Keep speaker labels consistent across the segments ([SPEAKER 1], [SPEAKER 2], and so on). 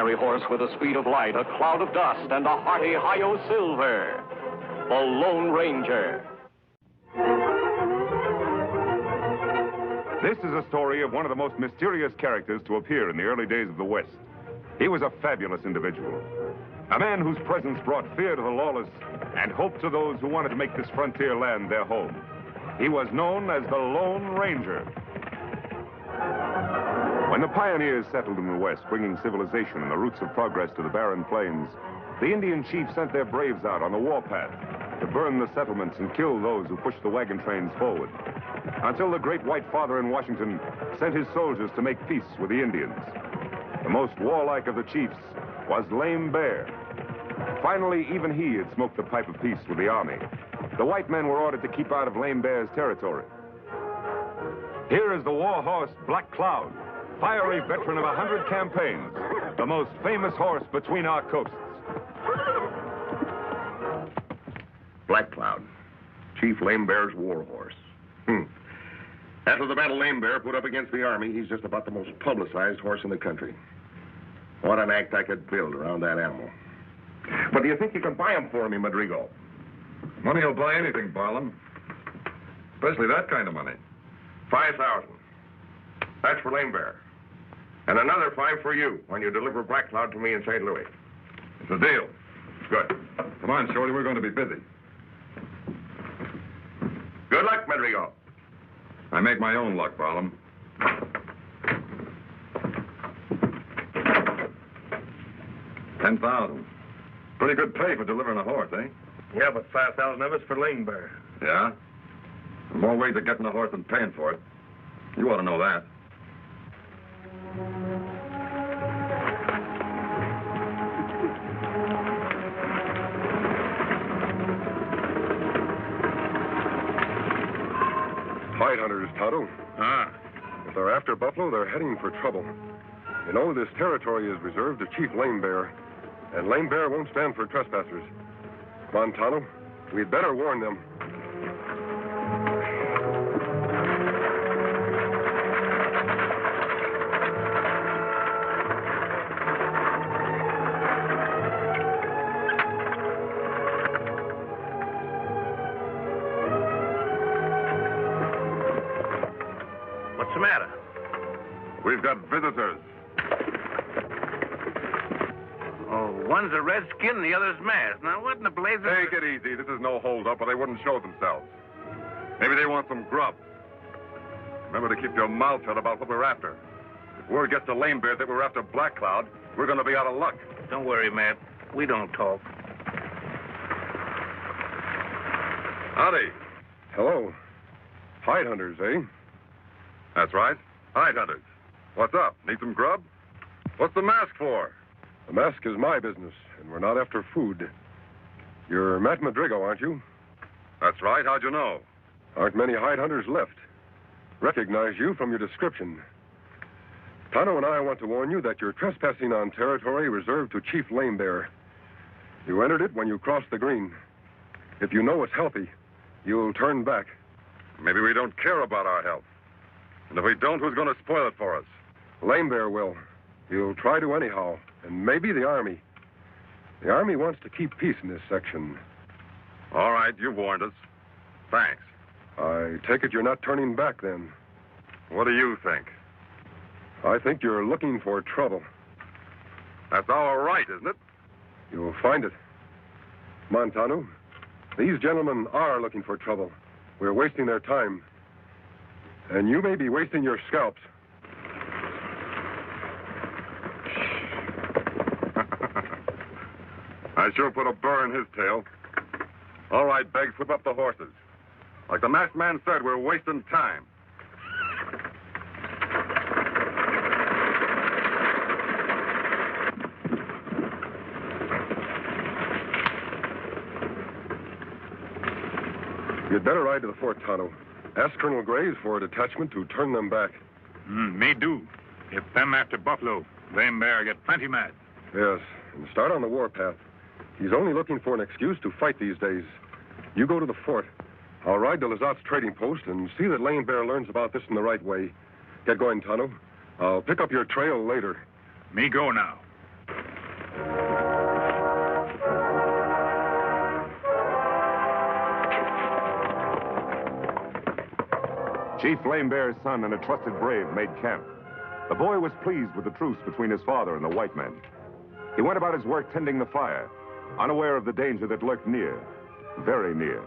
[SPEAKER 1] fiery horse with the speed of light, a cloud of dust, and a hearty hi-yo silver. The Lone Ranger.
[SPEAKER 2] This is a story of one of the most mysterious characters to appear in the early days of the West. He was a fabulous individual. A man whose presence brought fear to the lawless and hope to those who wanted to make this frontier land their home. He was known as the Lone Ranger. When the pioneers settled in the West, bringing civilization and the roots of progress to the barren plains, the Indian chiefs sent their braves out on the warpath to burn the settlements and kill those who pushed the wagon trains forward, until the great white father in Washington sent his soldiers to make peace with the Indians. The most warlike of the chiefs was Lame Bear. Finally, even he had smoked the pipe of peace with the army. The white men were ordered to keep out of Lame Bear's territory. Here is the war horse Black Cloud, fiery veteran of 100 campaigns, the most famous horse between our coasts.
[SPEAKER 3] Black Cloud, Chief Lame Bear's war horse. After the battle Lame Bear put up against the army, he's just about the most publicized horse in the country. What an act I could build around that animal. But do you think you can buy him for me, Madrigal?
[SPEAKER 4] Money will buy anything, Barlam. Especially that kind of money.
[SPEAKER 3] 5,000. That's for Lame Bear. And another 5 for you when you deliver Black Cloud to me in St. Louis.
[SPEAKER 4] It's a deal.
[SPEAKER 3] Good.
[SPEAKER 4] Come on, Shorty, we're going to be busy.
[SPEAKER 3] Good luck, Madrigal.
[SPEAKER 4] I make my own luck, Barlam. $10,000. Pretty good pay for delivering a horse, eh?
[SPEAKER 5] Yeah, but 5,000 of it's for Lame Bear.
[SPEAKER 4] Yeah? More ways of getting a horse than paying for it. You ought to know that.
[SPEAKER 6] Fight hunters, Tonto. If they're after buffalo, they're heading for trouble. You know, this territory is reserved to Chief Lame Bear, and Lame Bear won't stand for trespassers. Come on, Tonto. We'd better warn them.
[SPEAKER 5] What's the matter?
[SPEAKER 4] We've got visitors.
[SPEAKER 5] Oh, one's a redskin and the other's masked. Now, what in the blazes...
[SPEAKER 4] Take it easy. This is no hold-up, or they wouldn't show themselves. Maybe they want some grub. Remember to keep your mouth shut about what we're after. If word gets to Lame Bear that we're after Black Cloud, we're going to be out of luck.
[SPEAKER 5] Don't worry, Matt. We don't talk.
[SPEAKER 4] Howdy.
[SPEAKER 6] Hello. Hide hunters, eh?
[SPEAKER 4] That's right. Hide hunters. What's up? Need some grub? What's the mask for?
[SPEAKER 6] The mask is my business, and we're not after food. You're Matt Madrigal, aren't you?
[SPEAKER 4] That's right. How'd you know?
[SPEAKER 6] Aren't many hide hunters left. Recognize you from your description. Tonto and I want to warn you that you're trespassing on territory reserved to Chief Lame Bear. You entered it when you crossed the green. If you know it's healthy, you'll turn back.
[SPEAKER 4] Maybe we don't care about our health. And if we don't, who's going to spoil it for us?
[SPEAKER 6] Lame Bear will. He'll try to anyhow, and maybe the Army. The Army wants to keep peace in this section.
[SPEAKER 4] All right, you warned us. Thanks.
[SPEAKER 6] I take it you're not turning back, then.
[SPEAKER 4] What do you think?
[SPEAKER 6] I think you're looking for trouble.
[SPEAKER 4] That's our right, isn't it?
[SPEAKER 6] You'll find it. Montano, these gentlemen are looking for trouble. We're wasting their time. And you may be wasting your scalps.
[SPEAKER 4] I sure put a burr in his tail. All right, Beggs, whip up the horses. Like the masked man said, we're wasting time.
[SPEAKER 6] You'd better ride to the fort, Tonto. Ask Colonel Graves for a detachment to turn them back.
[SPEAKER 7] Me do. If them after buffalo, Lame Bear get plenty mad.
[SPEAKER 6] Yes, and start on the warpath. He's only looking for an excuse to fight these days. You go to the fort. I'll ride to Lazat's trading post and see that Lame Bear learns about this in the right way. Get going, Tonto. I'll pick up your trail later.
[SPEAKER 7] Me go now.
[SPEAKER 2] Chief Lame Bear's son and a trusted brave made camp. The boy was pleased with the truce between his father and the white men. He went about his work tending the fire, unaware of the danger that lurked near, very near.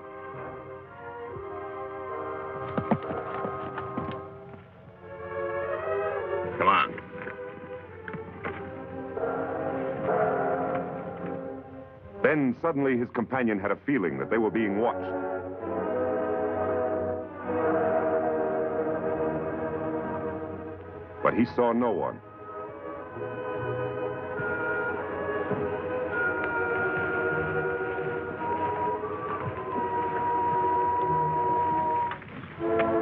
[SPEAKER 3] Come on.
[SPEAKER 2] Then suddenly his companion had a feeling that they were being watched. But he saw no one.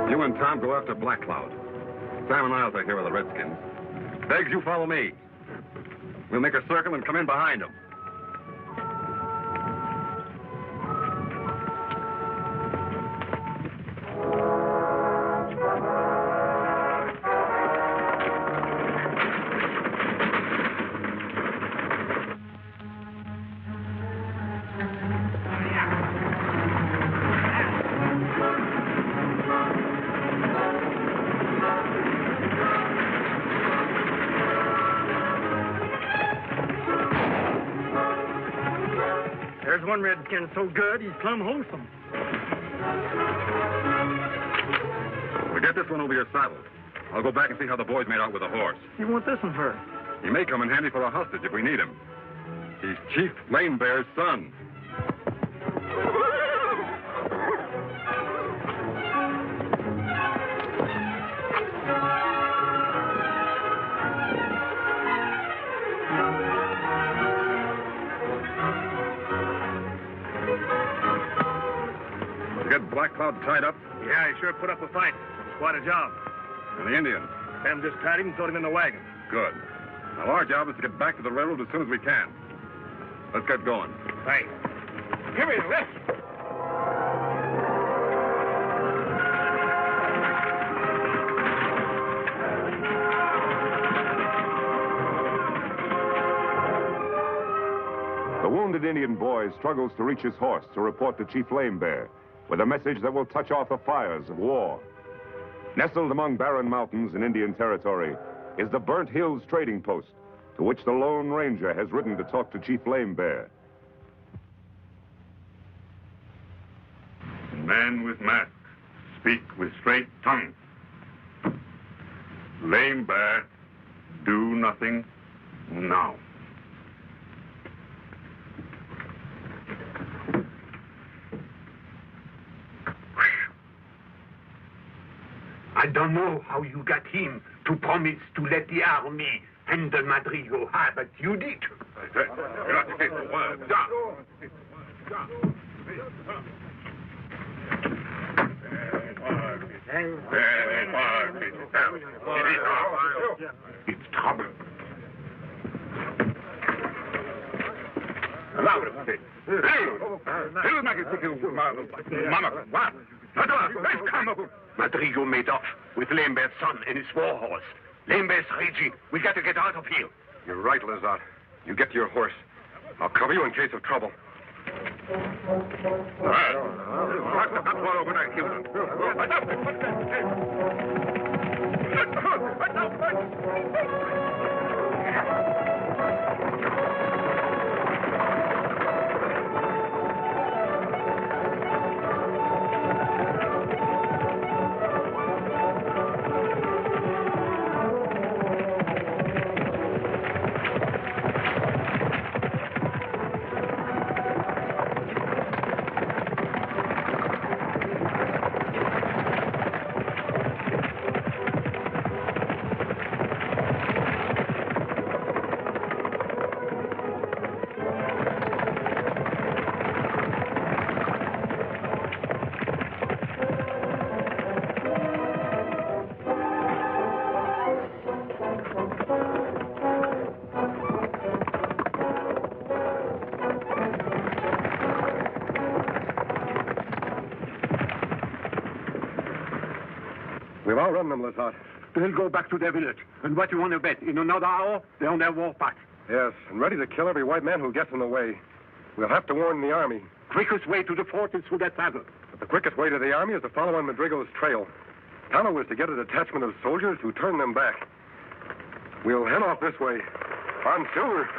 [SPEAKER 4] You and Tom go after Black Cloud. Sam and I'll take care of the Redskins. Beggs, you follow me. We'll make a circle and come in behind them.
[SPEAKER 8] There's one redskin so good, he's plumb wholesome.
[SPEAKER 4] We'll get this one over your saddle. I'll go back and see how the boys made out with the horse.
[SPEAKER 8] You want this one for?
[SPEAKER 4] He may come in handy for a hostage if we need him. He's Chief Lame Bear's son. Get Black Cloud tied up?
[SPEAKER 5] Yeah, he sure put up a fight. It's quite a job.
[SPEAKER 4] And the Indian?
[SPEAKER 5] Sam just tied him and threw him in the wagon.
[SPEAKER 4] Good. Now, our job is to get back to the railroad as soon as we can. Let's get going.
[SPEAKER 5] Thanks. Give me this.
[SPEAKER 2] The wounded Indian boy struggles to reach his horse to report to Chief Lame Bear with a message that will touch off the fires of war. Nestled among barren mountains in Indian territory is the Burnt Hills trading post, to which the Lone Ranger has ridden to talk to Chief Lame Bear.
[SPEAKER 7] Man with mask, speak with straight tongue. Lame Bear, do nothing now.
[SPEAKER 9] I don't know how you got him to promise to let the army handle Madrigo, but you did. It's trouble. Madrigo made off with Lame Bear's son and his war horse. Lame Bear's raging. We got to get out of here.
[SPEAKER 6] You're right, Lazat. You get to your horse. I'll cover you in case of trouble. We've outrun them, Lazat.
[SPEAKER 9] They'll go back to their village. And what you want to bet? In another hour, they're on their war path.
[SPEAKER 6] Yes, and ready to kill every white man who gets in the way. We'll have to warn the army.
[SPEAKER 9] Quickest way to the fort is through that saddle.
[SPEAKER 6] But the quickest way to the army is to follow on Madrigo's trail. Tonto is to get a detachment of soldiers to turn them back. We'll head off this way. On Silver.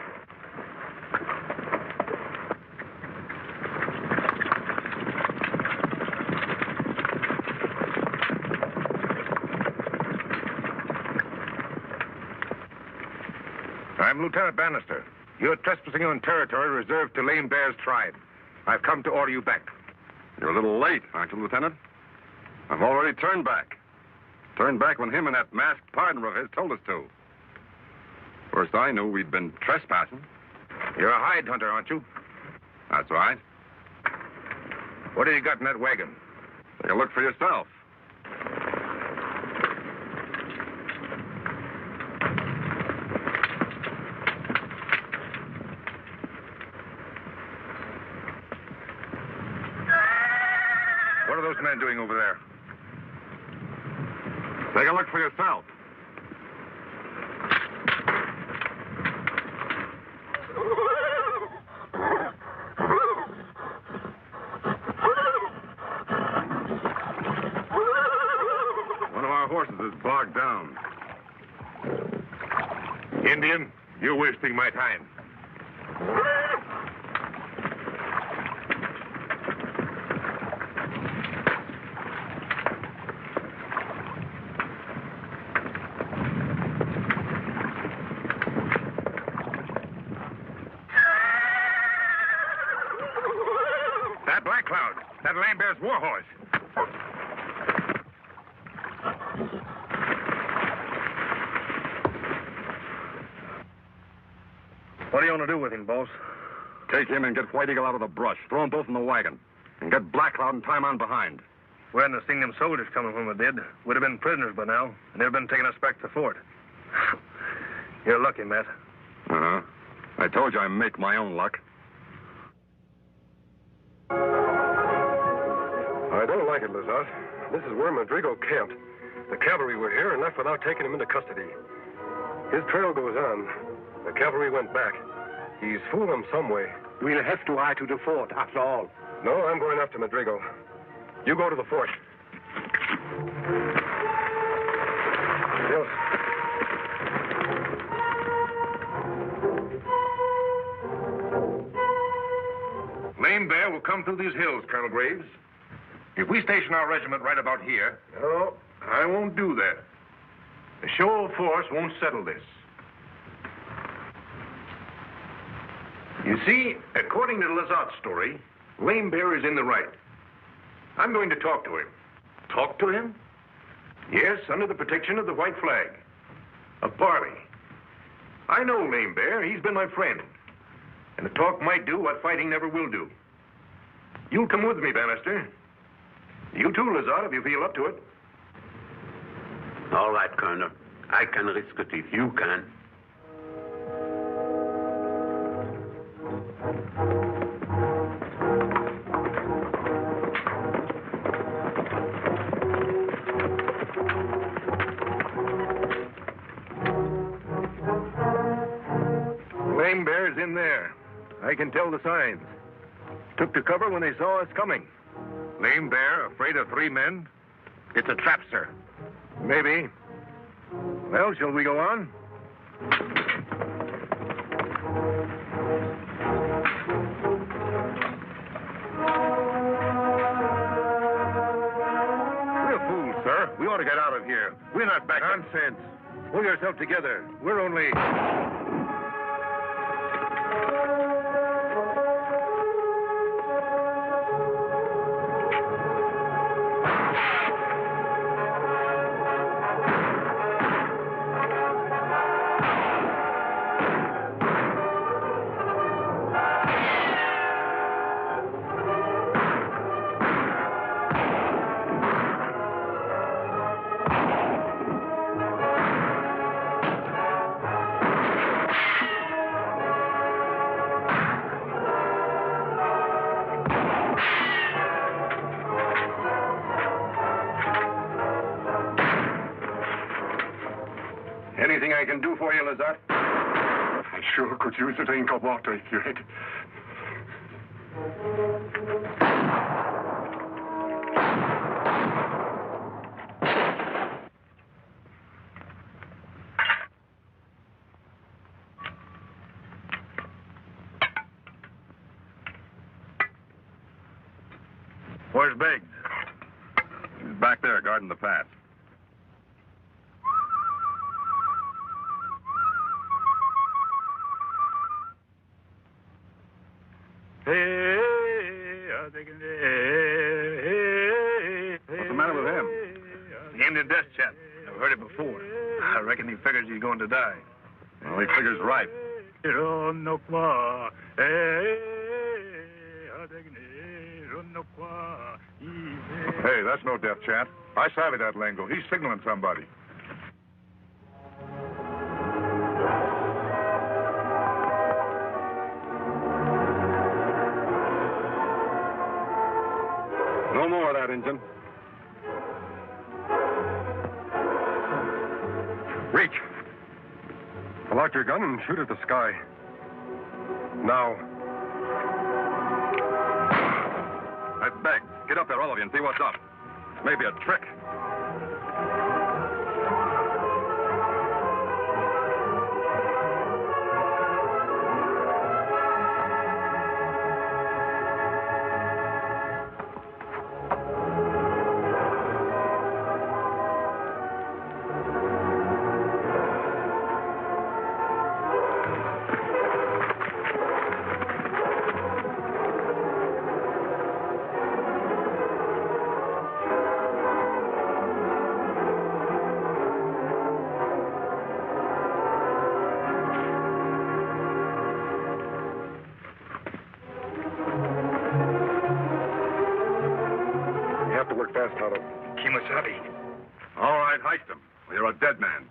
[SPEAKER 2] I'm Lieutenant Bannister. You're trespassing on territory reserved to Lame Bear's tribe. I've come to order you back.
[SPEAKER 4] You're a little late, aren't you, Lieutenant? I've already turned back. Turned back when him and that masked partner of his told us to. First I knew we'd been trespassing.
[SPEAKER 2] You're a hide hunter, aren't you?
[SPEAKER 4] That's right.
[SPEAKER 2] What have you got in that wagon?
[SPEAKER 4] Take a look for yourself.
[SPEAKER 2] What are those men doing over there?
[SPEAKER 4] Take a look for yourself. One of our horses is bogged down.
[SPEAKER 2] Indian, you're wasting my time. That Black Cloud, that Lame Bear's war horse.
[SPEAKER 10] What do you want to do with him, boss?
[SPEAKER 4] Take him and get White Eagle out of the brush. Throw them both in the wagon. And get Black Cloud and tie him on behind.
[SPEAKER 10] We hadn't seen them soldiers coming when we did. We'd have been prisoners by now, and they'd have been taking us back to the fort. You're lucky, Matt.
[SPEAKER 4] Uh-huh. I told you I make my own luck.
[SPEAKER 6] I don't like it, Lazat. This is where Madrigal camped. The cavalry were here and left without taking him into custody. His trail goes on. The cavalry went back. He's fooled them some way.
[SPEAKER 9] We'll have to ride to the fort, after all.
[SPEAKER 6] No, I'm going after Madrigal. You go to the fort. Yes.
[SPEAKER 2] Lame Bear will come through these hills, Colonel Graves. If we station our regiment right about here...
[SPEAKER 10] No, I won't do that. A show of force won't settle this. You see, according to Lazat's story, Lame Bear is in the right. I'm going to talk to him. Talk to him? Yes, under the protection of the white flag. A parley. I know Lame Bear. He's been my friend. And a talk might do what fighting never will do. You'll come with me, Bannister. You too, Lazat, if you feel up to it.
[SPEAKER 9] All right, Colonel. I can risk it if you can.
[SPEAKER 10] Lame Bear's in there. I can tell the signs. Took to cover when they saw us coming.
[SPEAKER 2] Lame Bear, afraid of 3 men? It's a trap, sir.
[SPEAKER 10] Maybe. Well, shall we go on?
[SPEAKER 2] We're fools, sir. We ought to get out of here. We're not back...
[SPEAKER 10] Nonsense. Pull yourself together. We're only... Anything I can do for you, Lazat?
[SPEAKER 6] I sure could use a drink of water if you had.
[SPEAKER 7] Where's Beggs?
[SPEAKER 4] He's back there guarding the pass.
[SPEAKER 7] What's the matter with him? He aimed a death chat. I've heard it before. I reckon he figures he's going to die.
[SPEAKER 4] Well, he figures right. Hey, that's no death chat. I savvy that lingo. He's signaling somebody.
[SPEAKER 6] No more of that, Injun. Reach. Pull out your gun and shoot at the sky. Now.
[SPEAKER 4] That's Beggs. Get up there, all of you, and see what's up. Maybe a trick.
[SPEAKER 6] Fast, Tonto.
[SPEAKER 7] Kimasabi.
[SPEAKER 4] All right, heist him. You're a dead man.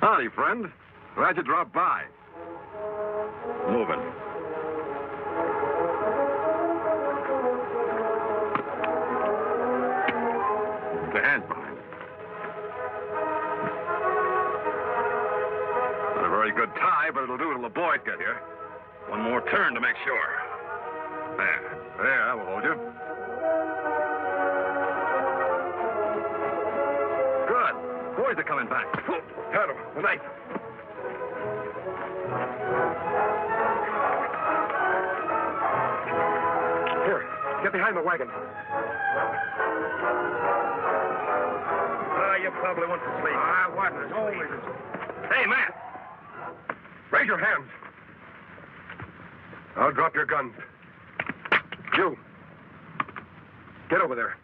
[SPEAKER 4] Howdy, friend. Glad you dropped by. Moving. Put the hands behind. Not a very good tie, but it'll do till the boys get here. One more turn to make sure. There, I will hold you. Good. Boys are coming back.
[SPEAKER 6] Tonto, the knife. Here, get behind the wagon.
[SPEAKER 8] You probably went to sleep.
[SPEAKER 5] I wasn't asleep.
[SPEAKER 8] Hey, man.
[SPEAKER 6] Raise your hands. I'll drop your guns. You. Get over there.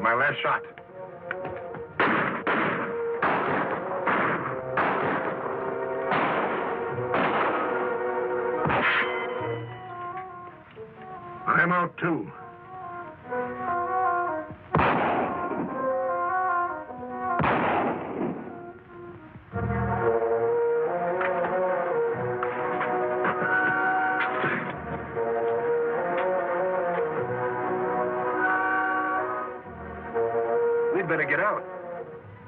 [SPEAKER 6] My last shot.
[SPEAKER 10] I'm out, too.
[SPEAKER 6] We'd better get out.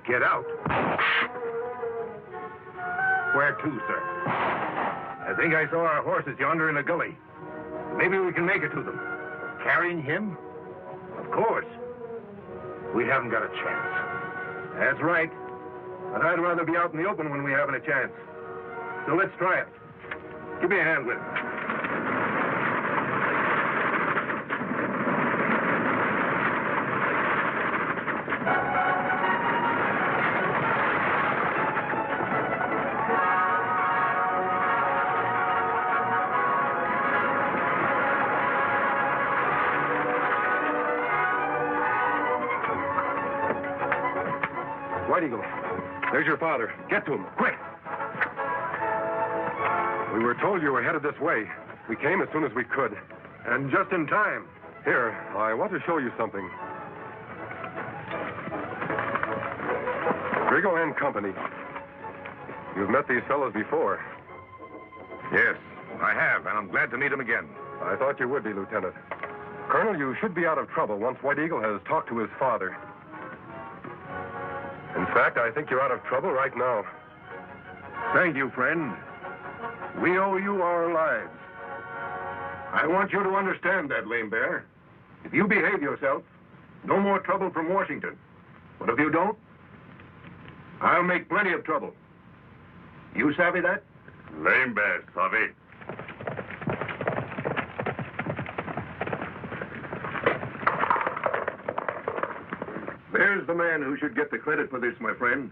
[SPEAKER 6] Get out?
[SPEAKER 10] Where to, sir? I think I saw our horses yonder in the gully. Maybe we can make it to them. Carrying him? Of course. We haven't got a chance. That's right. But I'd rather be out in the open when we haven't a chance. So let's try it. Give me a hand with it.
[SPEAKER 6] White Eagle, there's your father. Get to him, quick. We were told you were headed this way. We came as soon as we could.
[SPEAKER 10] And just in time.
[SPEAKER 6] Here, I want to show you something. Grigo and Company. You've met these fellows before.
[SPEAKER 4] Yes, I have, and I'm glad to meet him again.
[SPEAKER 6] I thought you would be, Lieutenant. Colonel, you should be out of trouble once White Eagle has talked to his father. In fact, I think you're out of trouble right now.
[SPEAKER 10] Thank you, friend. We owe you our lives. I want you to understand that, Lame Bear. If you behave yourself, no more trouble from Washington. But if you don't, I'll make plenty of trouble. You savvy that?
[SPEAKER 4] Lame Bear, savvy.
[SPEAKER 10] There's the man who should get the credit for this, my friend.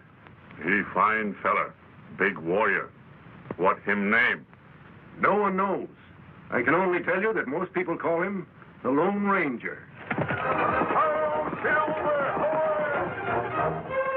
[SPEAKER 4] He fine fella. Big warrior. What him name?
[SPEAKER 10] No one knows. I can only tell you that most people call him the Lone Ranger.
[SPEAKER 4] Ho, Silver! Ho!